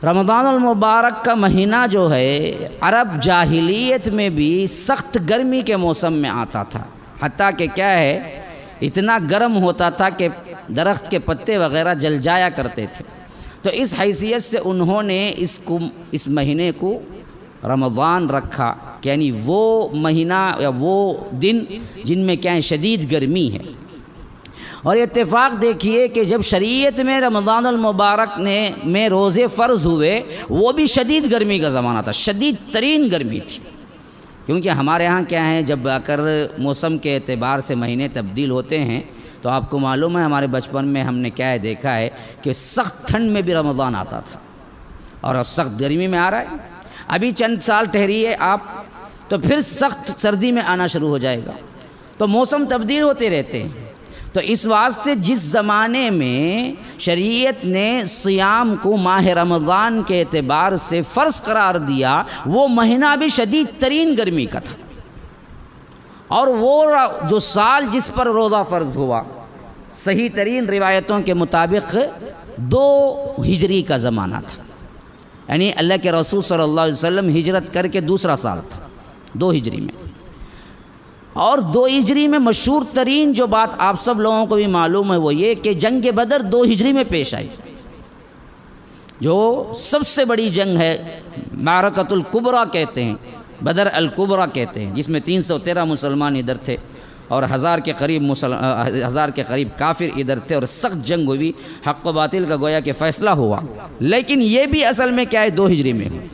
رمضان المبارک کا مہینہ جو ہے عرب جاہلیت میں بھی سخت گرمی کے موسم میں آتا تھا، حتیٰ کہ کیا ہے اتنا گرم ہوتا تھا کہ درخت کے پتے وغیرہ جل جایا کرتے تھے۔ تو اس حیثیت سے انہوں نے اس مہینے کو رمضان رکھا، یعنی وہ مہینہ یا وہ دن جن میں کیا ہے شدید گرمی ہے۔ اور اتفاق دیکھیے کہ جب شریعت میں رمضان المبارک میں روزے فرض ہوئے وہ بھی شدید گرمی کا زمانہ تھا، شدید ترین گرمی تھی، کیونکہ ہمارے ہاں کیا ہے جب اگر موسم کے اعتبار سے مہینے تبدیل ہوتے ہیں تو آپ کو معلوم ہے ہمارے بچپن میں ہم نے کیا ہے دیکھا ہے کہ سخت ٹھنڈ میں بھی رمضان آتا تھا اور سخت گرمی میں آ رہا ہے۔ ابھی چند سال ٹھہریے آپ تو پھر سخت سردی میں آنا شروع ہو جائے گا، تو موسم تبدیل ہوتے رہتے ہیں۔ تو اس واسطے جس زمانے میں شریعت نے صیام کو ماہ رمضان کے اعتبار سے فرض قرار دیا وہ مہینہ بھی شدید ترین گرمی کا تھا، اور وہ جو سال جس پر روزہ فرض ہوا صحیح ترین روایتوں کے مطابق 2 ہجری کا زمانہ تھا، یعنی اللہ کے رسول صلی اللہ علیہ وسلم ہجرت کر کے دوسرا سال تھا 2 ہجری میں۔ اور 2 ہجری میں مشہور ترین جو بات آپ سب لوگوں کو بھی معلوم ہے وہ یہ کہ جنگ بدر 2 ہجری میں پیش آئی، جو سب سے بڑی جنگ ہے، معرکۃ الکبریٰ کہتے ہیں، بدر الکبریٰ کہتے ہیں، جس میں 313 مسلمان ادھر تھے اور 1000 کے قریب کافر ادھر تھے، اور سخت جنگ ہوئی، حق و باطل کا گویا کہ فیصلہ ہوا۔ لیکن یہ بھی اصل میں کیا ہے 2 ہجری میں ہے۔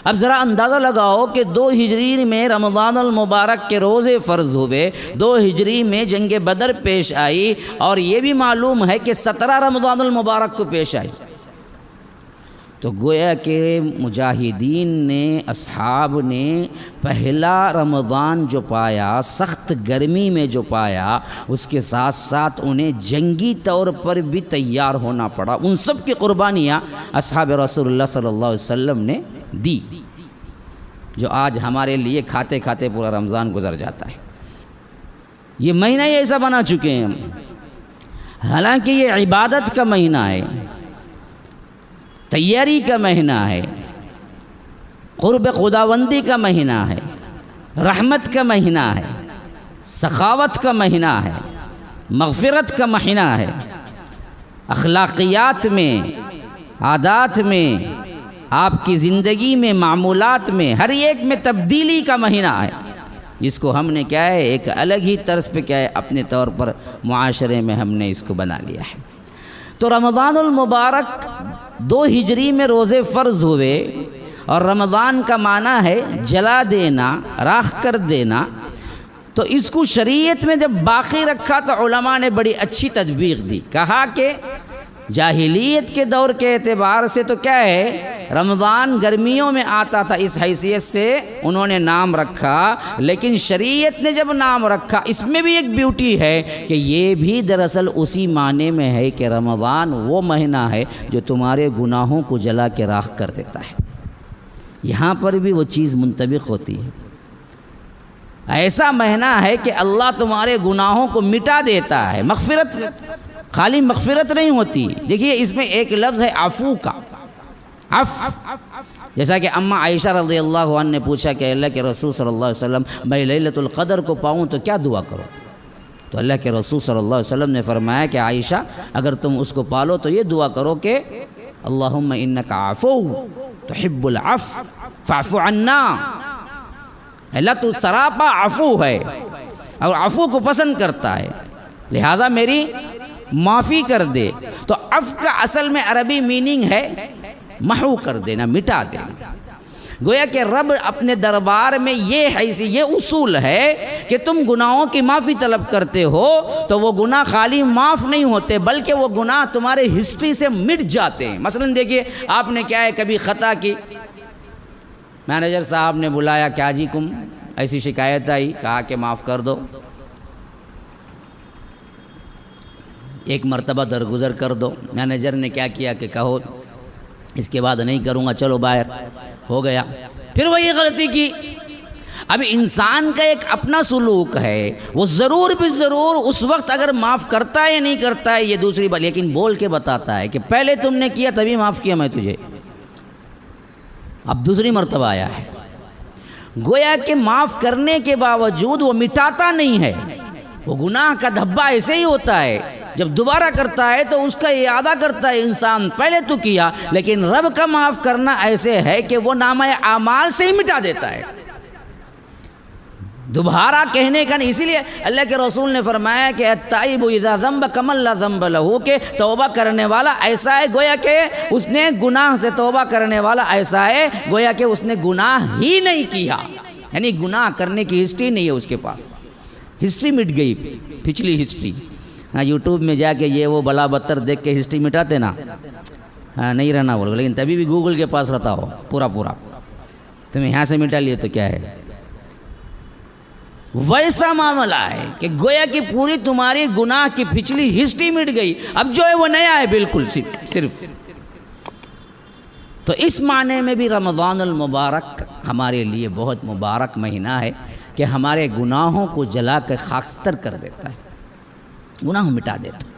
اب ذرا اندازہ لگاؤ کہ 2 ہجری میں رمضان المبارک کے روزے فرض ہوئے، 2 ہجری میں جنگ بدر پیش آئی، اور یہ بھی معلوم ہے کہ 17 رمضان المبارک کو پیش آئی۔ تو گویا کہ مجاہدین نے، اصحاب نے پہلا رمضان جو پایا سخت گرمی میں جو پایا، اس کے ساتھ ساتھ انہیں جنگی طور پر بھی تیار ہونا پڑا۔ ان سب کی قربانیاں اصحاب رسول اللہ صلی اللہ علیہ وسلم نے دی، جو آج ہمارے لیے کھاتے کھاتے پورا رمضان گزر جاتا ہے۔ یہ مہینہ ہی ایسا بنا چکے ہیں ہم، حالانکہ یہ عبادت کا مہینہ ہے، تیاری کا مہینہ ہے، قرب خداوندی کا مہینہ ہے، رحمت کا مہینہ ہے، سخاوت کا مہینہ ہے، مغفرت کا مہینہ ہے، اخلاقیات میں، عادات میں، آپ کی زندگی میں، معمولات میں، ہر ایک میں تبدیلی کا مہینہ ہے، جس کو ہم نے کیا ہے ایک الگ ہی طرز پہ کیا ہے اپنے طور پر معاشرے میں ہم نے اس کو بنا لیا ہے۔ تو رمضان المبارک 2 ہجری میں روزے فرض ہوئے، اور رمضان کا معنی ہے جلا دینا، راکھ کر دینا۔ تو اس کو شریعت میں جب باقی رکھا تو علماء نے بڑی اچھی تطبیق دی، کہا کہ جاہلیت کے دور کے اعتبار سے تو کیا ہے رمضان گرمیوں میں آتا تھا، اس حیثیت سے انہوں نے نام رکھا، لیکن شریعت نے جب نام رکھا اس میں بھی ایک بیوٹی ہے کہ یہ بھی دراصل اسی معنی میں ہے کہ رمضان وہ مہینہ ہے جو تمہارے گناہوں کو جلا کے راکھ کر دیتا ہے۔ یہاں پر بھی وہ چیز منطبق ہوتی ہے، ایسا مہینہ ہے کہ اللہ تمہارے گناہوں کو مٹا دیتا ہے۔ مغفرت، خالی مغفرت نہیں ہوتی، دیکھیے اس میں ایک لفظ ہے عفو کا، جیسا کہ اماں عائشہ رضی اللہ عنہ نے پوچھا کہ اللہ کے رسول صلی اللہ علیہ وسلم میں لیلۃ القدر کو پاؤں تو کیا دعا کرو؟ تو اللہ کے رسول صلی اللہ علیہ وسلم نے فرمایا کہ عائشہ اگر تم اس کو پالو تو یہ دعا کرو کہ اللہم انک عفو تحب العفو فاعف عنا، اللہ تو سراپا عفو ہے اور عفو کو پسند کرتا ہے، لہٰذا میری معافی کر دے۔ تو عفو کا اصل میں عربی میننگ ہے محو کر دینا، مٹا دینا۔ گویا کہ رب اپنے دربار میں یہ اصول ہے کہ تم گناہوں کی معافی طلب کرتے ہو تو وہ گناہ خالی معاف نہیں ہوتے بلکہ وہ گناہ تمہارے ہسٹری سے مٹ جاتے ہیں۔ مثلا دیکھیے آپ نے کیا ہے کبھی خطا کی، مینیجر صاحب نے بلایا، کیا جی کم ایسی شکایت آئی، کہا کہ معاف کر دو، ایک مرتبہ درگزر کر دو، مینیجر نے کیا کیا کہ کہو اس کے بعد نہیں کروں گا، چلو باہر، ہو گیا، پھر وہی غلطی کی، اب انسان کا ایک اپنا سلوک ہے، وہ ضرور بھی ضرور اس وقت اگر معاف کرتا ہے یا نہیں کرتا ہے یہ دوسری بات، لیکن بول کے بتاتا ہے کہ پہلے تم نے کیا تبھی معاف کیا میں تجھے، اب دوسری مرتبہ آیا ہے۔ گویا کہ معاف کرنے کے باوجود وہ مٹاتا نہیں ہے، وہ گناہ کا دھبا ایسے ہی ہوتا ہے، جب دوبارہ کرتا ہے تو اس کا اعادہ کرتا ہے انسان، پہلے تو کیا، لیکن رب کا معاف کرنا ایسے ہے کہ وہ نامہ اعمال سے ہی مٹا دیتا ہے، دوبارہ کہنے کا نہیں۔ اسی لیے اللہ کے رسول نے فرمایا کہ التائب اذا ذنب کمن لا ذنب لہ، کہ توبہ کرنے والا ایسا ہے گویا کہ اس نے گناہ سے توبہ کرنے والا ایسا ہے گویا کہ اس نے گناہ ہی نہیں کیا، یعنی گناہ کرنے کی ہسٹری نہیں ہے اس کے پاس، ہسٹری مٹ گئی، پچھلی ہسٹری۔ ہاں یوٹیوب میں جا کے یہ وہ بلا بدتر دیکھ کے ہسٹری مٹاتے نا، ہاں نہیں رہنا بولو، لیکن تبھی بھی گوگل کے پاس رہتا ہو پورا تمہیں یہاں سے مٹا لیے تو کیا ہے، ویسا معاملہ ہے کہ گویا کہ پوری تمہاری گناہ کی پچھلی ہسٹری مٹ گئی، اب جو ہے وہ نیا ہے بالکل صرف۔ تو اس معنی میں بھی رمضان المبارک ہمارے لیے بہت مبارک مہینہ ہے کہ ہمارے گناہوں کو جلا کے خاکستر کر دیتا ہے، گناہ مٹا دیتا ہے۔